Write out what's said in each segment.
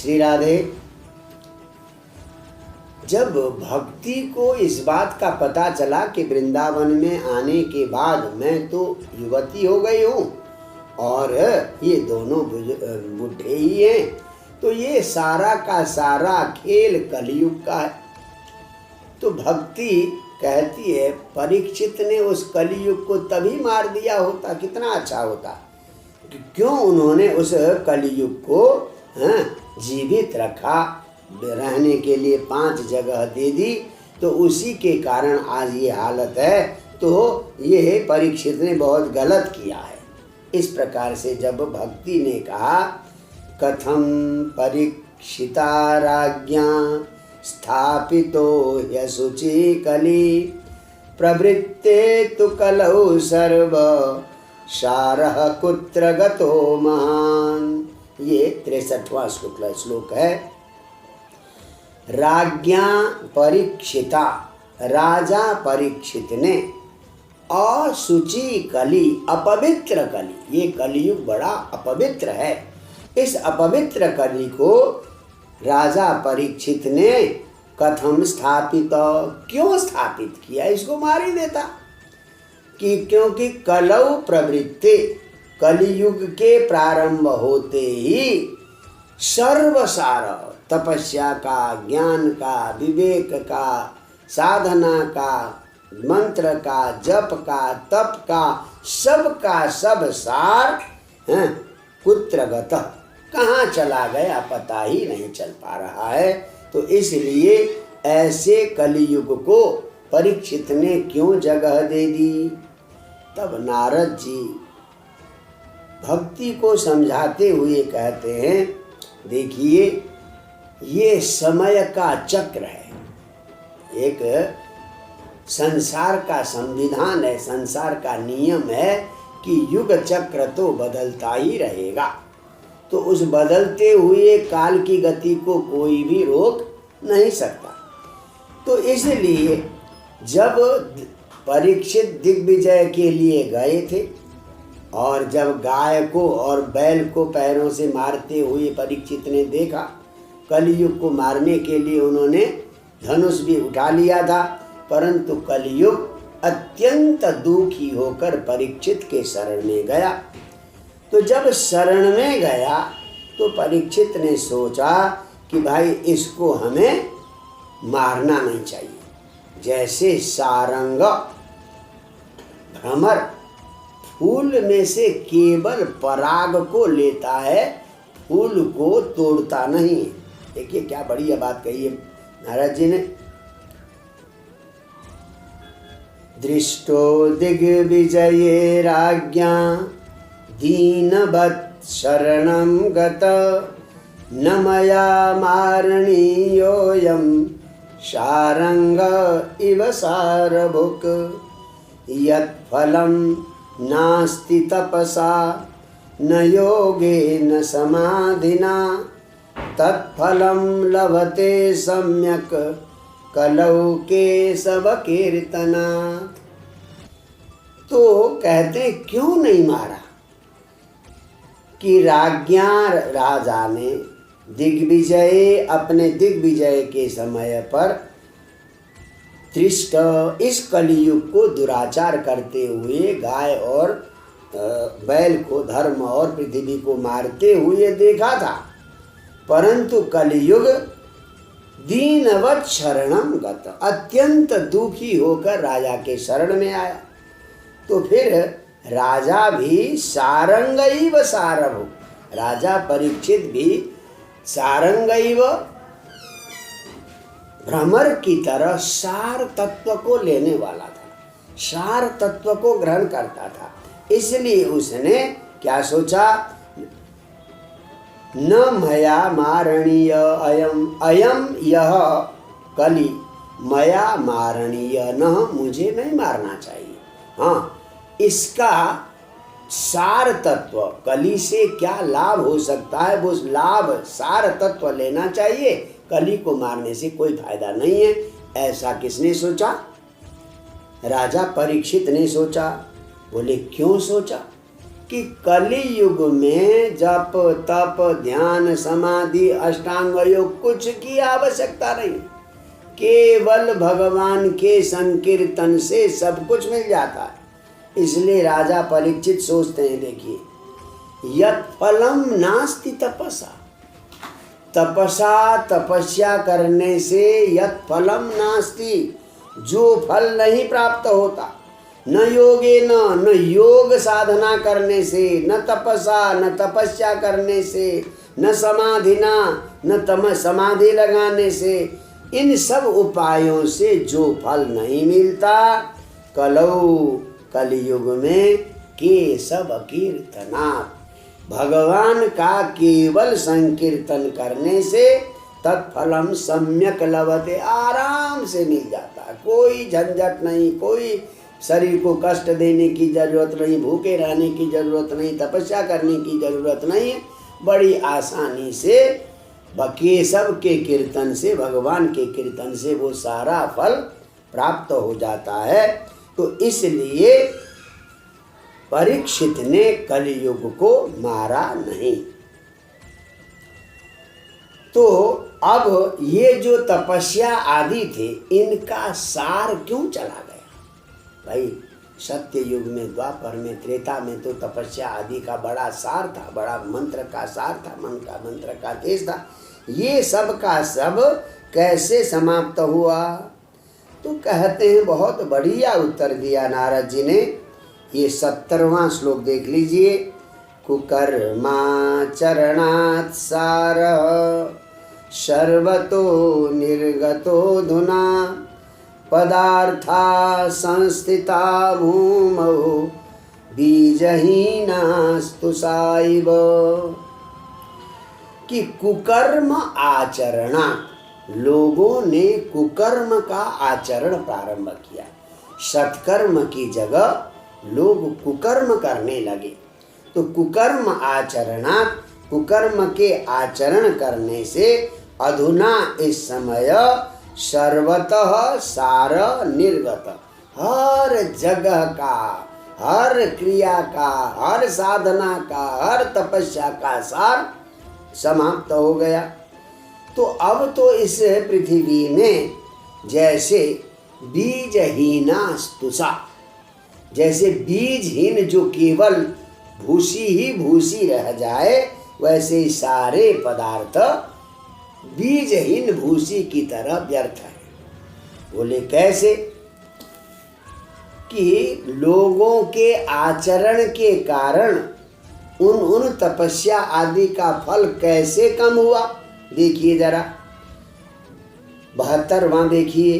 श्री राधे। जब भक्ति को इस बात का पता चला कि वृंदावन में आने के बाद मैं तो युवती हो गई हूँ और ये दोनों बुढ़े ही हैं, तो ये सारा का सारा खेल कलयुग का है। तो भक्ति कहती है परीक्षित ने उस कलयुग को तभी मार दिया होता, कितना अच्छा होता। क्यों उन्होंने उस कलयुग को जीवित रखा, रहने के लिए 5 जगह दे दी, तो उसी के कारण आज ये हालत है। तो ये परीक्षित ने बहुत गलत किया है। इस प्रकार से जब भक्ति ने कहा कथम परीक्षिता राज्ञा स्थापितो यशुचि कली प्रवृत्ते तु कलौ सर्व सारः कुत्र गतो महान। ये 63वां श्लोक है। राज्ञा परीक्षिता, राजा परीक्षित ने असुचि कली, अपवित्र कली, ये कलियुग बड़ा अपवित्र है, इस अपवित्र कली को राजा परीक्षित ने कथम स्थापित, क्यों स्थापित किया, इसको मार ही देता। कि क्योंकि कलौ प्रवृत्ति, कलियुग के प्रारंभ होते ही सर्वसार, तपस्या का, ज्ञान का, विवेक का, साधना का, मंत्र का, जप का, तप का, सब सार कुत्र गतः, कहाँ चला गया पता ही नहीं चल पा रहा है। तो इसलिए ऐसे कलियुग को परीक्षित ने क्यों जगह दे दी। तब नारद जी भक्ति को समझाते हुए कहते हैं देखिए ये समय का चक्र है, एक संसार का संविधान है, संसार का नियम है कि युग चक्र तो बदलता ही रहेगा। तो उस बदलते हुए काल की गति को कोई भी रोक नहीं सकता। तो इसलिए जब परीक्षित दिग्विजय के लिए गए थे और जब गाय को और बैल को पैरों से मारते हुए परीक्षित ने देखा, कलयुग को मारने के लिए उन्होंने धनुष भी उठा लिया था, परंतु कलयुग अत्यंत दुखी होकर परीक्षित के शरण में गया। तो जब शरण में गया तो परीक्षित ने सोचा कि भाई इसको हमें मारना नहीं चाहिए। जैसे सारंग भ्रमर फूल में से केवल पराग को लेता है, फूल को तोड़ता नहीं। देखिए क्या बढ़िया बात कही है नारद जी ने। दृष्टो दिग्विजये राज्ञा दीनवत् शरणं गत न मया मारणीयोऽयं सारंग इव सारभुक यत्फलं नास्ति तपसा न योगेन समाधिना तत्फलं लभते सम्यक कलौ केशव कीर्तनात्। तो कहते क्यों नहीं मारा कि राज्ञा राजा ने दिग्विजय, अपने दिग्विजय के समय पर दृष्ट, इस कलियुग को दुराचार करते हुए गाय और बैल को, धर्म और पृथ्वी को मारते हुए देखा था, परंतु कलियुग दीनवत् शरणं गत, अत्यंत दुखी होकर राजा के शरण में आया। तो फिर राजा भी सारंगैव सारभुक, राजा परीक्षित भी सारंगैव भ्रमर की तरह सार तत्व को लेने वाला था, सार तत्व को ग्रहण करता था। इसलिए उसने क्या सोचा, न मया मारणीय अयम, अयम यह कली मया मारणीय, न मुझे नहीं मारना चाहिए। हाँ, इसका सार तत्व, कली से क्या लाभ हो सकता है वो लाभ सार तत्व लेना चाहिए, कली को मारने से कोई फायदा नहीं है। ऐसा किसने सोचा? राजा परीक्षित ने सोचा। बोले क्यों सोचा? कि कलि युग में जप तप ध्यान समाधि अष्टांग योग कुछ की आवश्यकता नहीं, केवल भगवान के संकीर्तन से सब कुछ मिल जाता है। इसलिए राजा परीक्षित सोचते हैं, देखिए, यत् फलम नास्ति तपसा, तपस्या करने से यत् फलम नास्ति, जो फल नहीं प्राप्त होता, न योगे न योग साधना करने से, न तपसा न तपस्या करने से, न समाधिना न समाधि लगाने से, इन सब उपायों से जो फल नहीं मिलता, कलौ कलियुग में केशव कीर्तनात्, भगवान का केवल संकीर्तन करने से तत्फलम सम्यक लभते, आराम से मिल जाता है। कोई झंझट नहीं, कोई शरीर को कष्ट देने की जरूरत नहीं, भूखे रहने की जरूरत नहीं, तपस्या करने की जरूरत नहीं, बड़ी आसानी से केशव के कीर्तन से, भगवान के कीर्तन से वो सारा फल प्राप्त हो जाता है। तो इसलिए परीक्षित ने कलियुग को मारा नहीं। तो अब ये जो तपस्या आदि थे, इनका सार क्यों चला गया? भाई, सत्य युग में, द्वापर में, त्रेता में तो तपस्या आदि का बड़ा सार था, बड़ा मंत्र का सार था, मन का मंत्र का तेज था। ये सब का सब कैसे समाप्त हुआ? तो कहते हैं, बहुत बढ़िया उत्तर दिया नारद जी ने। ये 70वां श्लोक देख लीजिए। कुकर्माचरणात् सार सर्वतो निर्गतो धुना, पदार्था संस्थिता भूमौ बीजहीनास्तु साइव। कि कुकर्म आचरणा, लोगों ने कुकर्म का आचरण प्रारंभ किया। सत्कर्म की जगह लोग कुकर्म करने लगे। तो कुकर्म आचरणा, कुकर्म के आचरण करने से अधुना इस समय सर्वतः सार निर्गत, हर जगह का, हर क्रिया का, हर साधना का, हर तपस्या का सार समाप्त हो गया। तो अब तो इस पृथ्वी में जैसे बीजहीना स्तुषा, जैसे बीजहीन जो केवल भूसी ही भूसी रह जाए, वैसे सारे पदार्थ बीजहीन भूसी की तरह व्यर्थ है। बोले कैसे? कि लोगों के आचरण के कारण उन तपस्या आदि का फल कैसे कम हुआ? देखिए जरा 72वां देखिए।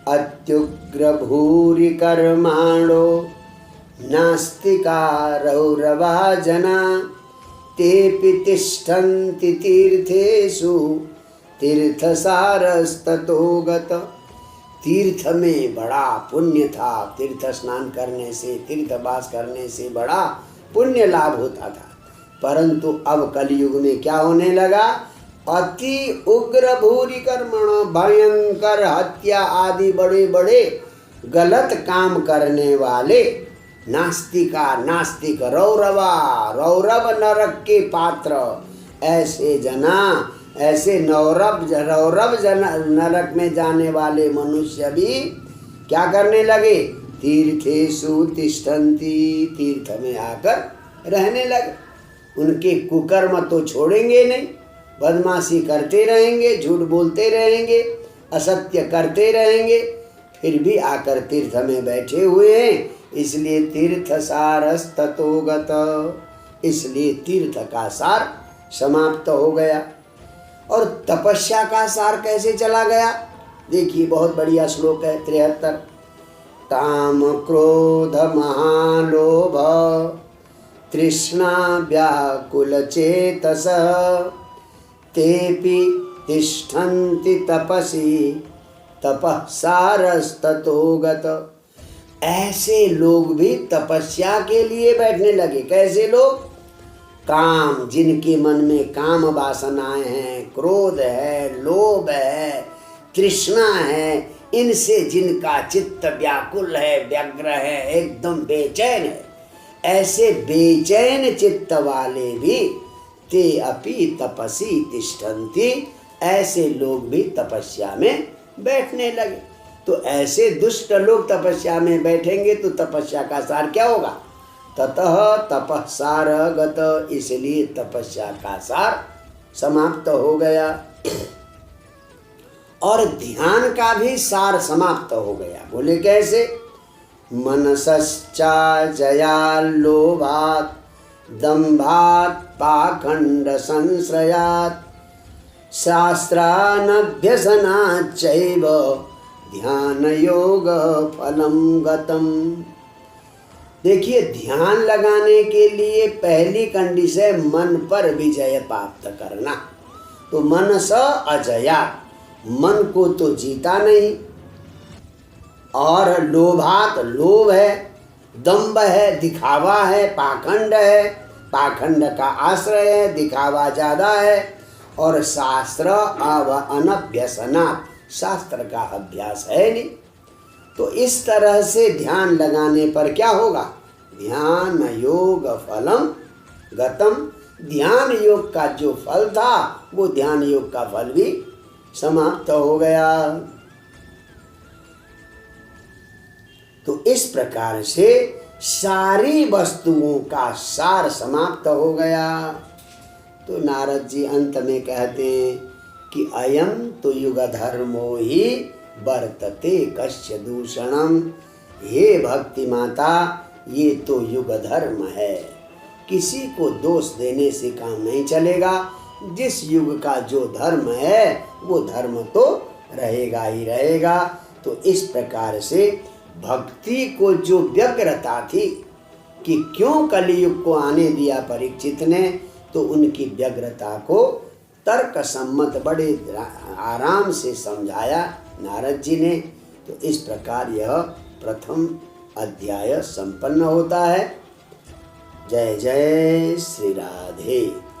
अत्युग्र भूरि कर्माणो नास्तिका रौरवा जना, तेपि तिष्ठन्ति तीर्थेषु तीर्थसारस्ततो गत। तीर्थ में बड़ा पुण्य था, तीर्थ स्नान करने से, तीर्थवास करने से बड़ा पुण्य लाभ होता था। परंतु अब कलयुग में क्या होने लगा? अति उग्र भूरि कर्मण, भयंकर हत्या आदि बड़े बड़े गलत काम करने वाले नास्तिका, नास्तिक, रौरवा, रौरव नरक के पात्र, ऐसे जना, ऐसे रौरव नरक में जाने वाले मनुष्य भी क्या करने लगे? तीर्थेषु तिष्ठन्ति, तीर्थ में आकर रहने लगे। उनके कुकर्म तो छोड़ेंगे नहीं, बदमाशी करते रहेंगे, झूठ बोलते रहेंगे, असत्य करते रहेंगे, फिर भी आकर तीर्थ में बैठे हुए हैं। इसलिए तीर्थ सारस्ततो गत, इसलिए तीर्थ का सार समाप्त हो गया। और तपस्या का सार कैसे चला गया? देखिए बहुत बढ़िया श्लोक है 73। काम क्रोध महालोभ तृष्णा व्याकुल चेतस, तेपि तिष्ठन्ति तपसि तपः सारस्ततो गत। ऐसे लोग भी तपस्या के लिए बैठने लगे। कैसे लोग? काम, जिनके मन में काम वासनाएं हैं, क्रोध है, लोभ है, तृष्णा है, इनसे जिनका चित्त व्याकुल है, व्यग्र है, एकदम बेचैन है, ऐसे बेचैन चित्त वाले भी ते अपि तपसी तिष्ठन्ति, ऐसे लोग भी तपस्या में बैठने लगे। तो ऐसे दुष्ट लोग तपस्या में बैठेंगे तो तपस्या का सार क्या होगा? ततः तपः सार गत, इसलिए तपस्या का सार समाप्त हो गया और ध्यान का भी सार समाप्त हो गया। बोले कैसे? मनसश्चा जया लोभात् दम्भात् पाखंड संश्रयात् शास्त्रानभ्यसनाच्चैव ध्यान योग फलम गतम। देखिए, ध्यान लगाने के लिए पहली कंडीशन मन पर विजय प्राप्त करना। तो मनस अजया, मन को तो जीता नहीं, और लोभात, लोभ है, दंभ है, दिखावा है, पाखंड है, पाखंड का आश्रय है, दिखावा ज़्यादा है, और शास्त्र अनभ्यसना, शास्त्र का अभ्यास है नहीं। तो इस तरह से ध्यान लगाने पर क्या होगा? ध्यान योग फलम गतम, ध्यान योग का जो फल था वो ध्यान योग का फल भी समाप्त हो गया। तो इस प्रकार से सारी वस्तुओं का सार समाप्त हो गया। तो नारद जी अंत में कहते हैं कि अयम तो युग धर्मो ही वर्तते कस्य दूषणम। हे भक्ति माता, ये तो युग धर्म है, किसी को दोष देने से काम नहीं चलेगा। जिस युग का जो धर्म है वो धर्म तो रहेगा ही रहेगा। तो इस प्रकार से भक्ति को जो व्यग्रता थी कि क्यों कलियुग को आने दिया परीक्षित ने, तो उनकी व्यग्रता को तर्क सम्मत बड़े आराम से समझाया नारद जी ने। तो इस प्रकार यह प्रथम अध्याय संपन्न होता है। जय जय श्री राधे।